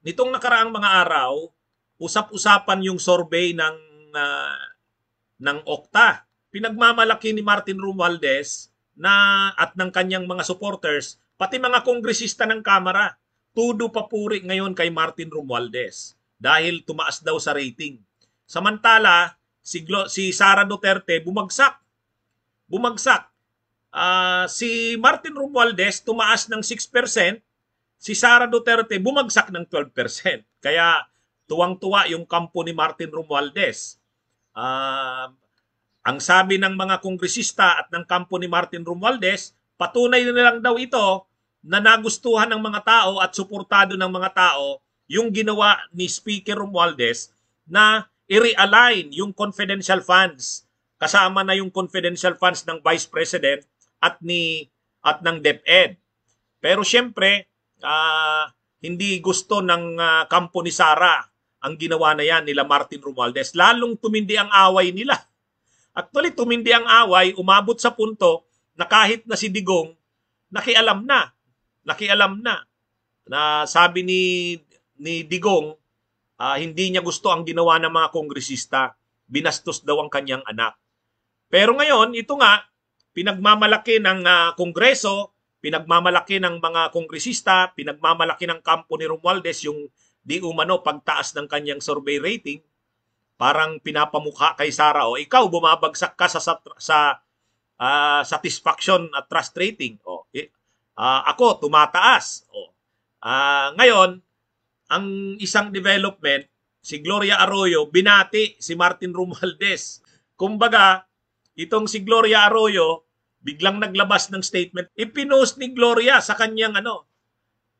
nitong nakaraang mga araw, usap-usapan yung survey ng Okta. Pinagmamalaki ni Martin Romualdez at ng kanyang mga supporters, pati mga kongresista ng Kamara, tudo papuri ngayon kay Martin Romualdez dahil tumaas daw sa rating. Samantala, si Sara Duterte bumagsak. Si Martin Romualdez tumaas ng 6%, si Sara Duterte bumagsak ng 12%. Kaya tuwang-tuwa yung kampo ni Martin Romualdez. Ang sabi ng mga kongresista at ng kampo ni Martin Romualdez, patunay na lang daw ito na nagustuhan ng mga tao at suportado ng mga tao yung ginawa ni Speaker Romualdez na i-realign yung confidential funds, kasama na yung confidential funds ng Vice President at ng DepEd. Pero siyempre, hindi gusto ng kampo ni Sara ang ginawa na yan nila Martin Romualdez. Lalong tumindi ang away nila. Actually, tumindi ang away, umabot sa punto na kahit na si Digong, nakialam na. Na sabi ni Digong, hindi niya gusto ang ginawa ng mga kongresista. Binastos daw ang kanyang anak. Pero ngayon, ito nga, pinagmamalaki ng Kongreso, pinagmamalaki ng mga kongresista, pinagmamalaki ng kampo ni Romualdez yung di umano pagtaas ng kanyang survey rating. Parang pinapamukha kay Sara, ikaw bumabagsak ka sa satisfaction at trust rating. Ako tumataas. Ngayon, ang isang development, si Gloria Arroyo binati si Martin Romualdez. Kumbaga, itong si Gloria Arroyo biglang naglabas ng statement. Ipinost ni Gloria sa kanyang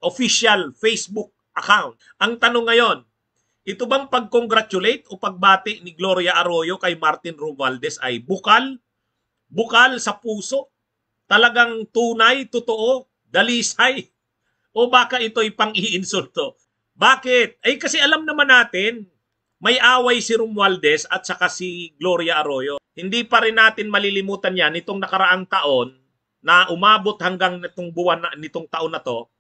official Facebook account. Ang tanong ngayon, ito bang pag-congratulate o pagbati ni Gloria Arroyo kay Martin Romualdez ay bukal? Bukal sa puso? Talagang tunay, totoo, dalisay? O baka ito'y pang-iinsulto? Bakit? Ay kasi alam naman natin, may away si Romualdez at saka si Gloria Arroyo. Hindi pa rin natin malilimutan yan itong nakaraang taon na umabot hanggang nitong taon na to,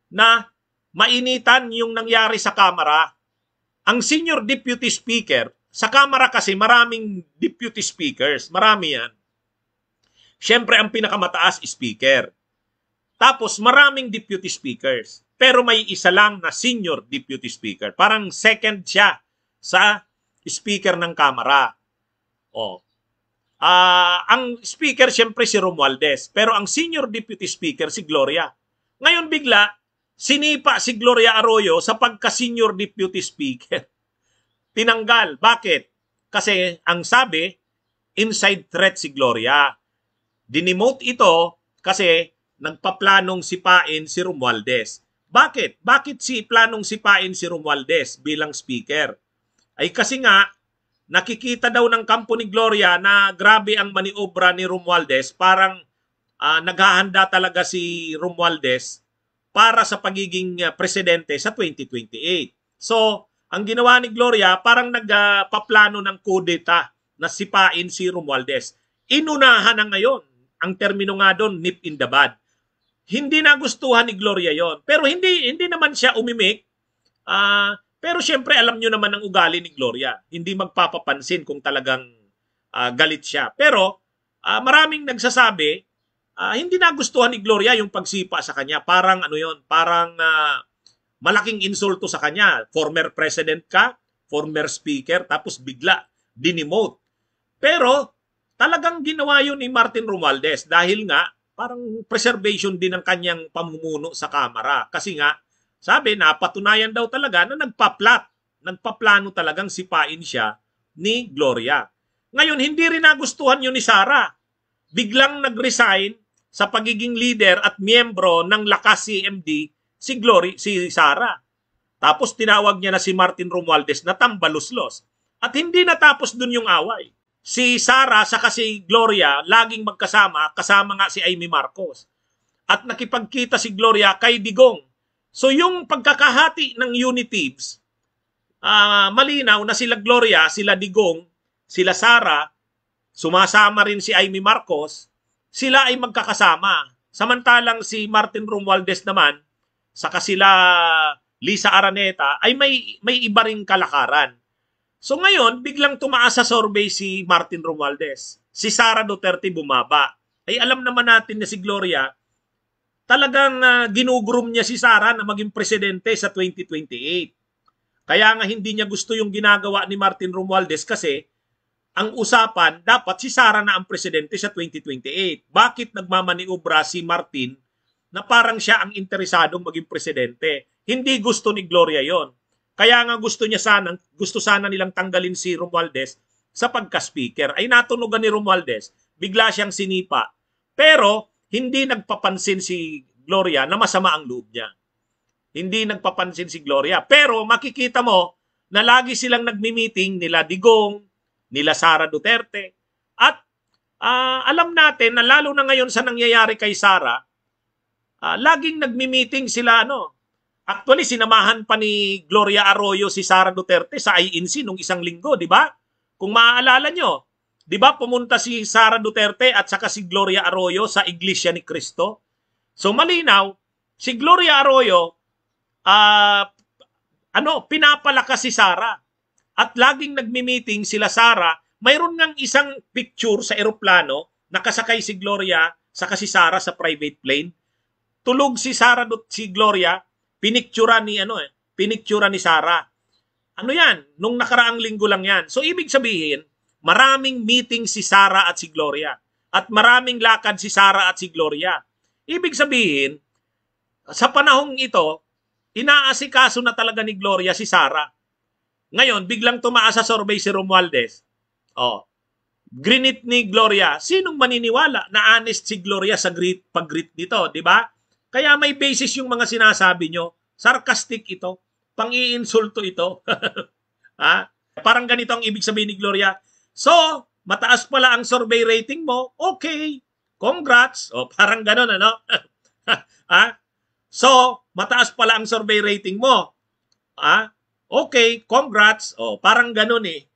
na mainitan yung nangyari sa Kamara. Ang senior deputy speaker, sa Kamara kasi maraming deputy speakers, marami yan. Siyempre ang pinakamataas speaker. Tapos maraming deputy speakers. Pero may isa lang na senior deputy speaker. Parang second siya sa speaker ng Kamara. Ang speaker siyempre si Romualdez. Pero ang senior deputy speaker si Gloria. Ngayon bigla, sinipa si Gloria Arroyo sa pagka-senior deputy speaker. Tinanggal. Bakit? Kasi ang sabi, inside threat si Gloria. Dinemote ito kasi nagpaplanong sipain si Romualdez. Bakit? Bakit planong sipain si Romualdez bilang speaker? Ay kasi nga, nakikita daw ng kampo ni Gloria na grabe ang maniobra ni Romualdez. Parang naghahanda talaga si Romualdez para sa pagiging presidente sa 2028. So, ang ginawa ni Gloria, parang nagpaplano ng kudeta na sipain si Romualdez. Inunahan na ngayon. Ang termino nga doon, nip in the bud. Hindi nagustuhan ni Gloria yon. Pero hindi naman siya umimik. Pero syempre, alam nyo naman ang ugali ni Gloria. Hindi magpapapansin kung talagang galit siya. Pero maraming nagsasabi, hindi nagustuhan ni Gloria yung pagsipa sa kanya. Parang parang malaking insulto sa kanya. Former president ka, former speaker, tapos bigla, dinemote. Pero talagang ginawa yun ni Martin Romualdez dahil nga parang preservation din ng kanyang pamumuno sa Kamara. Kasi nga, sabi, napatunayan daw talaga na nagpaplano talagang sipain siya ni Gloria. Ngayon, hindi rin nagustuhan yun ni Sara. Biglang nag-resign sa pagiging leader at miyembro ng Lakas CMD si Sara. Tapos tinawag niya na si Martin Romualdez na tambaluslos. At hindi natapos dun yung away. Si Sara saka si Gloria laging magkasama, kasama nga si Amy Marcos. At nakipagkita si Gloria kay Digong. So yung pagkakahati ng unitives, malinaw na sila Gloria, sila Digong, sila Sara, sumasama rin si Amy Marcos, sila ay magkakasama. Samantalang si Martin Romualdez naman, saka sila Lisa Araneta, ay may iba ring kalakaran. So ngayon, biglang tumaas sa survey si Martin Romualdez. Si Sara Duterte bumaba. Ay alam naman natin na si Gloria, talagang ginugroom niya si Sara na maging presidente sa 2028. Kaya nga hindi niya gusto yung ginagawa ni Martin Romualdez kasi ang usapan, dapat si Sara na ang presidente sa 2028. Bakit nagmamaniobra si Martin na parang siya ang interesadong maging presidente? Hindi gusto ni Gloria yon. Kaya nga gusto sana nilang tanggalin si Romualdez sa pagka-speaker. Ay natunugan ni Romualdez, bigla siyang sinipa. Pero hindi nagpapansin si Gloria na masama ang loob niya. Hindi nagpapansin si Gloria. Pero makikita mo na lagi silang nagmi-meeting nila Digong, nila Sara Duterte. At alam natin na lalo na ngayon sa nangyayari kay Sara, laging nagmi-meeting sila. Actually, sinamahan pa ni Gloria Arroyo si Sara Duterte sa INC nung isang linggo, di ba? Kung maaalala nyo, di ba pumunta si Sara Duterte at saka si Gloria Arroyo sa Iglesia ni Cristo? So malinaw, si Gloria Arroyo, pinapalakas si Sara. At laging nagmi-meeting sila Sara. Mayroon ngang isang picture sa eroplano, nakasakay si Gloria saka si Sara sa private plane. Tulog si Gloria, pinictura ni Sara. Ano yan? Nung nakaraang linggo lang yan. So ibig sabihin, maraming meeting si Sara at si Gloria. At maraming lakad si Sara at si Gloria. Ibig sabihin, sa panahong ito, inaasikaso na talaga ni Gloria si Sara. Ngayon, biglang tumaas sa survey si Romualdez. Grinit ni Gloria. Sinong maniniwala na honest si Gloria sa pag-greet nito, di ba? Kaya may basis yung mga sinasabi nyo. Sarcastic ito. Pang-iinsulto ito. Parang ganito ang ibig sabihin ni Gloria. So, mataas pala ang survey rating mo. Okay. Congrats. Parang ganon, ano? So, mataas pala ang survey rating mo. Okay, congrats. Parang ganon eh.